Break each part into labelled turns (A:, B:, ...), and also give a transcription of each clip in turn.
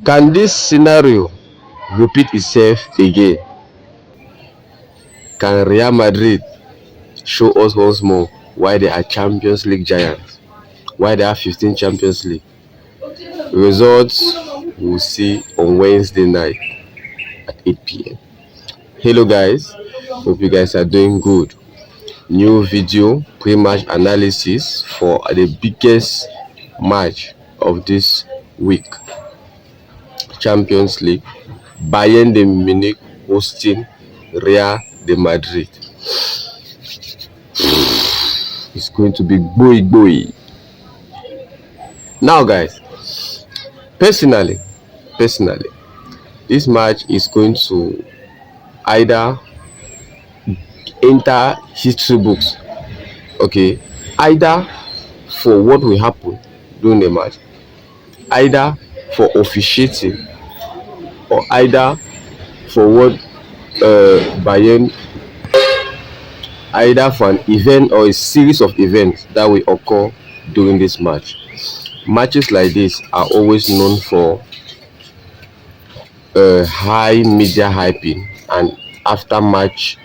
A: Can this scenario repeat itself again? Can Real Madrid show us once more why they are Champions League giants? Why they have 15 Champions League? Results we'll see on Wednesday night at 8 p.m. Hello guys, hope you guys are doing good. New video pre-match analysis for the biggest match of this week. Champions League, Bayern Munich hosting Real Madrid. It's going to be boy. Now guys, personally, this match is going to either enter history books, okay, either for what will happen during the match, either for officiating, or either for what Bayern, either for an event or a series of events that will occur during this match. Matches like this are always known for high media hyping and after match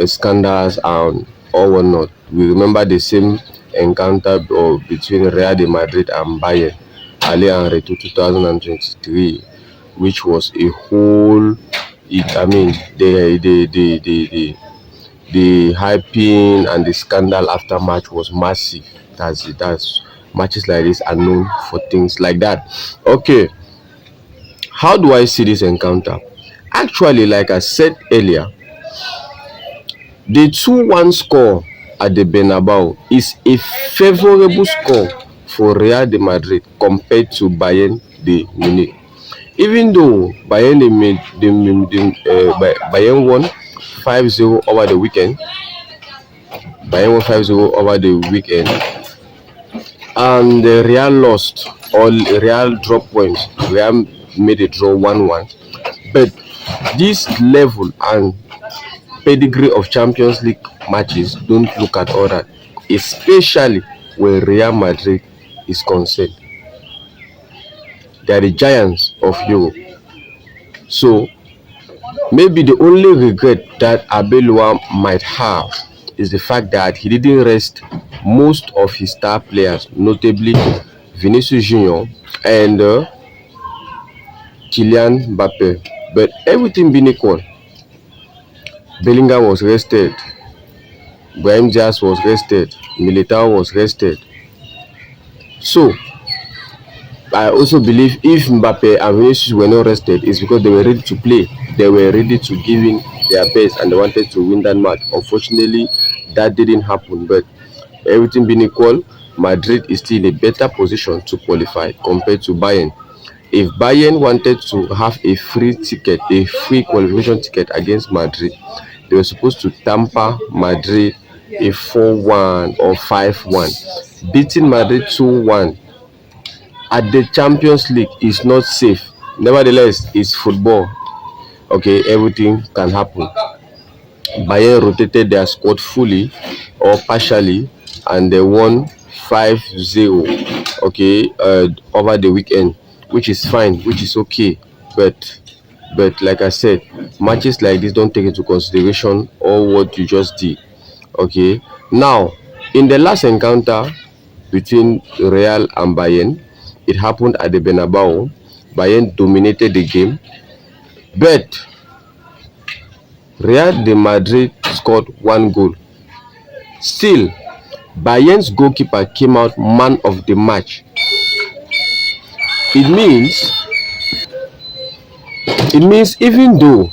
A: scandals and all whatnot. We remember the same encounter between Real Madrid and Bayern, Allianz Arena 2023, which was a whole. The hyping and the scandal after match was massive. That's matches like this are known for things like that. Okay, how do I see this encounter? Actually, like I said earlier, the 2-1 score at the Bernabeu is a favorable score for Real Madrid compared to Bayern Munich. Even though Bayern won 5-0 over the weekend, and Real lost, or Real dropped points. Real made a draw 1-1. But this level and pedigree of Champions League matches don't look at all that, especially when Real Madrid is concerned. They are the giants of Europe. So maybe the only regret that Abelua might have is the fact that he didn't rest most of his star players, notably Vinicius Jr. and Kylian Mbappé. But everything being equal, Bellingham was rested, Brahim was rested, Militao was rested. So I also believe if Mbappé and Vinicius were not rested, it's because they were ready to play. They were ready to give in their best and they wanted to win that match. Unfortunately, that didn't happen. But everything being equal, Madrid is still in a better position to qualify compared to Bayern. If Bayern wanted to have a free qualification ticket against Madrid, they were supposed to tamper Madrid a 4-1 or 5-1. Beating Madrid 2-1 at the Champions League is not safe. Nevertheless, it's football. Okay, everything can happen. Bayern rotated their squad fully or partially and they won 5-0, okay, over the weekend, which is fine, which is okay. But like I said, matches like this don't take into consideration all what you just did. Okay, now in the last encounter between Real and Bayern, it happened at the Bernabeu. Bayern dominated the game, but Real Madrid scored 1 goal. Still, Bayern's goalkeeper came out man of the match. It means even though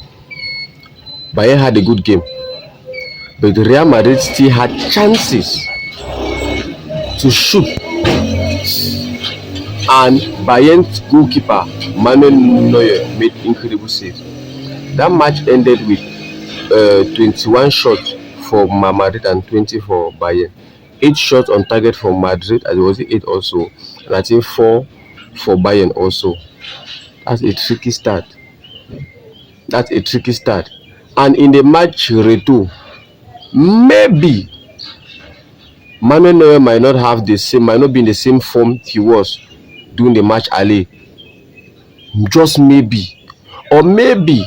A: Bayern had a good game, but Real Madrid still had chances to shoot, and Bayern's goalkeeper Manuel Neuer made incredible saves. That match ended with 21 shots for Madrid and 20 for Bayern. 8 shots on target for Madrid, as it was 8 also, and I think 4 for Bayern also. That's a tricky start. And in the match return, maybe Manuel Neuer might not be in the same form he was during the match alley. Just maybe, or maybe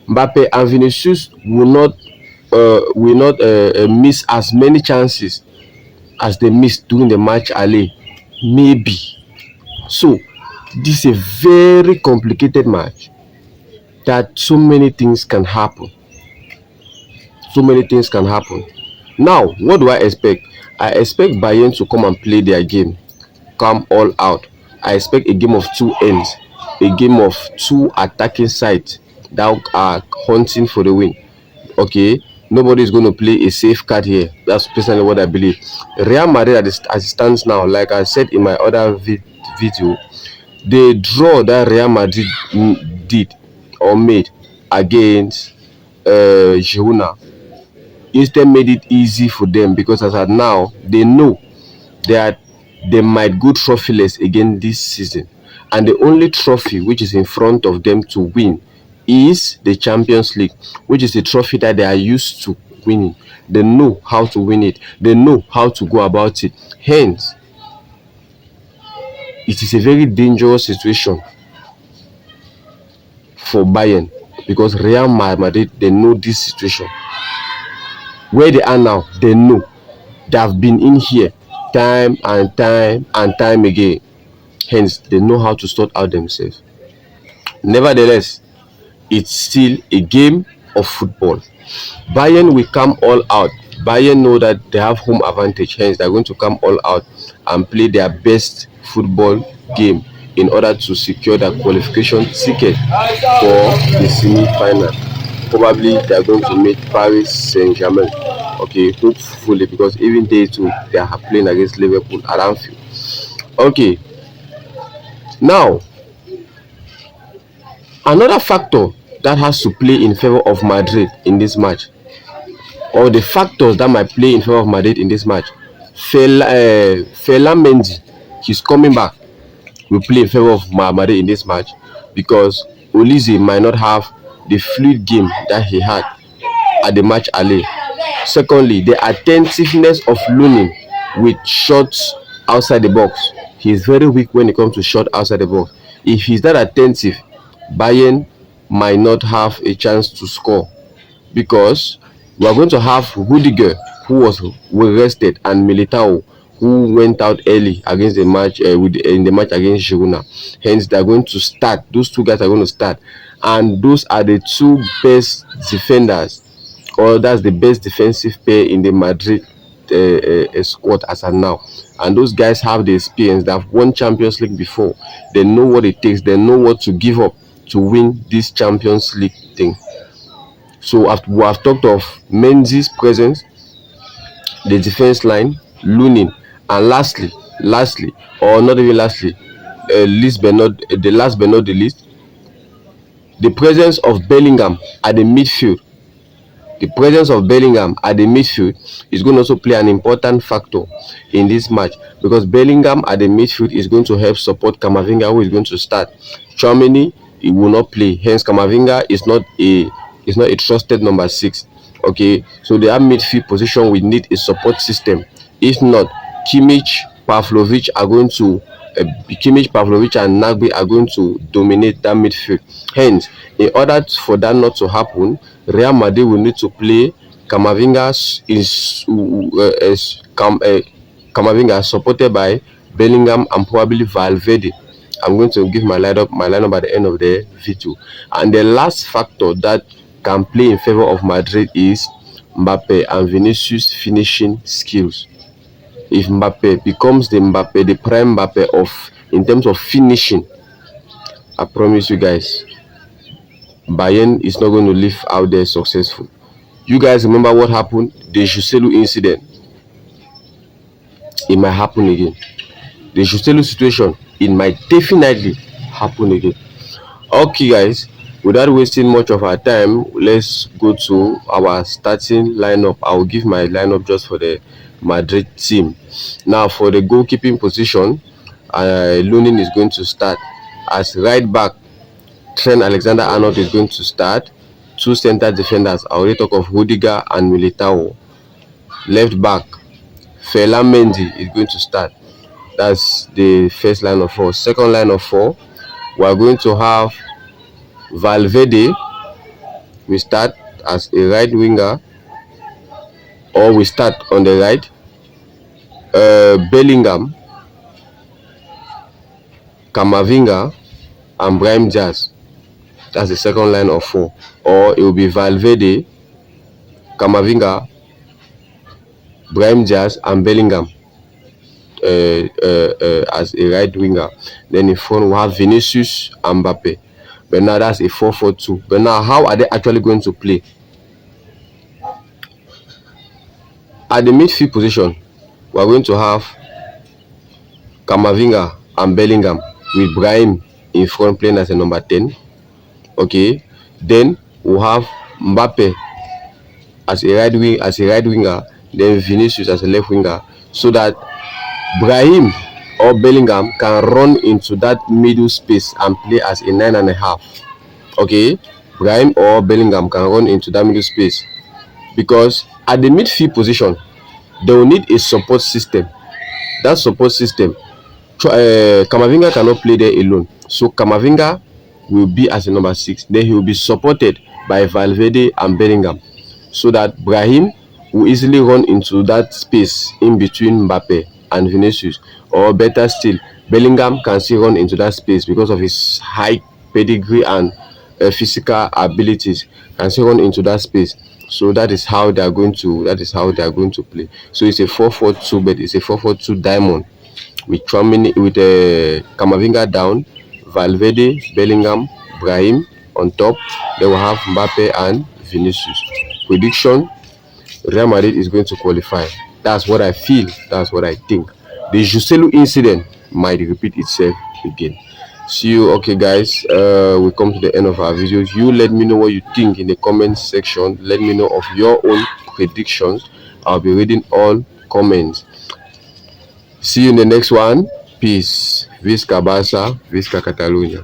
A: Mbappé and Vinicius will not miss as many chances as they missed during the match alley. Maybe. So this is a very complicated match that so many things can happen. So many things can happen. Now, what do I expect? I expect Bayern to come and play their game, come all out. I expect a game of two ends, a game of two attacking sides that are hunting for the win. Okay, nobody is going to play a safe card here. That's personally what I believe. Real Madrid, as it stands now, like I said in my other video, the draw that Real Madrid did or made against Girona instead made it easy for them, because as of now they know that they might go trophyless again this season, and the only trophy which is in front of them to win is the Champions League, which is a trophy that they are used to winning. They know how to win it, they know how to go about it. Hence, it is a very dangerous situation for Bayern, because Real Madrid, they know this situation. Where they are now, they know. They have been in here time and time again. Hence, they know how to sort out themselves. Nevertheless, it's still a game of football. Bayern will come all out. Bayern know that they have home advantage. Hence, they're going to come all out and play their best football game in order to secure the qualification ticket for the semi-final. Probably they're going to meet Paris Saint-Germain. Okay, hopefully, because even they too, they are playing against Liverpool at Anfield. Okay, now another factor that has to play in favor of Madrid in this match, or the factors that might play in favor of Madrid in this match, Mendy, he's coming back, will play in favor of Madrid in this match, because Olise might not have the fluid game that he had at the match alley. Secondly, the attentiveness of Lunin with shots outside the box. He is very weak when it comes to shot outside the box. If he's that attentive, Bayern might not have a chance to score, because we are going to have Rudiger, who was rested, and Militao, who went out early against the match in the match against Girona. Hence, they are going to start. Those two guys are going to start, and those are the two best defenders, or that's the best defensive pair in the Madrid squad as of now. And those guys have the experience. They have won Champions League before. They know what it takes. They know what to give up to win this Champions League thing. So we have talked of Mendy's presence, the defense line, Lunin, and lastly, or not even lastly, the last but not the least, the presence of Bellingham at the midfield. The presence of Bellingham at the midfield is going to also play an important factor in this match, because Bellingham at the midfield is going to help support Camavinga, who is going to start. Tchouaméni, he will not play. Hence, Camavinga is not a trusted number 6. Okay, so the midfield position will need a support system. If not, Kimmich, Pavlovic and Nagbe are going to dominate that midfield. Hence, in order for that not to happen, Real Madrid will need to play Camavinga supported by Bellingham and probably Valverde. I'm going to give my lineup at the end of the video. And the last factor that can play in favor of Madrid is Mbappé and Vinicius finishing skills. If Mbappé becomes the prime Mbappé in terms of finishing, I promise you guys, Bayern is not going to live out there successful. You guys remember what happened? The Joselu incident. It might happen again. The Joselu situation, it might definitely happen again. Okay, guys, without wasting much of our time, let's go to our starting lineup. I will give my lineup just for the Madrid team. Now, for the goalkeeping position, Lunin is going to start. As right back, Trent Alexander-Arnold is going to start. Two center defenders, I already talk of Rudiger and Militao. Left back, Mendy is going to start. That's the first line of 4. Second line of 4, we are going to have Valverde. We start as a right winger, or we start on the right. Bellingham, Camavinga, and Brahim Diaz. That's the second line of 4. Or it will be Valverde, Camavinga, Brahim Diaz, and Bellingham as a right winger. Then in front we have Vinicius and Mbappé. But now that's a 4-4-2. But now how are they actually going to play? At the midfield position, we are going to have Camavinga and Bellingham with Brahim in front playing as a number 10. Okay. Then we'll have Mbappé as a right winger, then Vinicius as a left winger, so that Brahim or Bellingham can run into that middle space and play as a 9.5. Okay, Brahim or Bellingham can run into that middle space, because at the midfield position they will need a support system. That support system, Camavinga cannot play there alone, so Camavinga will be as a number 6. Then he will be supported by Valverde and Bellingham, so that Brahim will easily run into that space in between Mbappé and Vinicius, or better still, Bellingham can still run into that space because of his high pedigree and physical abilities, can still run into that space. So that is how they are going to play. So it's a 4-4-2, but it's a 4-4-2 diamond with Camavinga down, Valverde, Bellingham, Brahim on top. Then we have Mbappé and Vinicius. Prediction: Real Madrid is going to qualify. That's what I feel. That's what I think. The Joselu incident might repeat itself again. See you. Okay, guys. We come to the end of our videos. You let me know what you think in the comment section. Let me know of your own predictions. I'll be reading all comments. See you in the next one. Peace. Visca Barça, Visca Catalunya.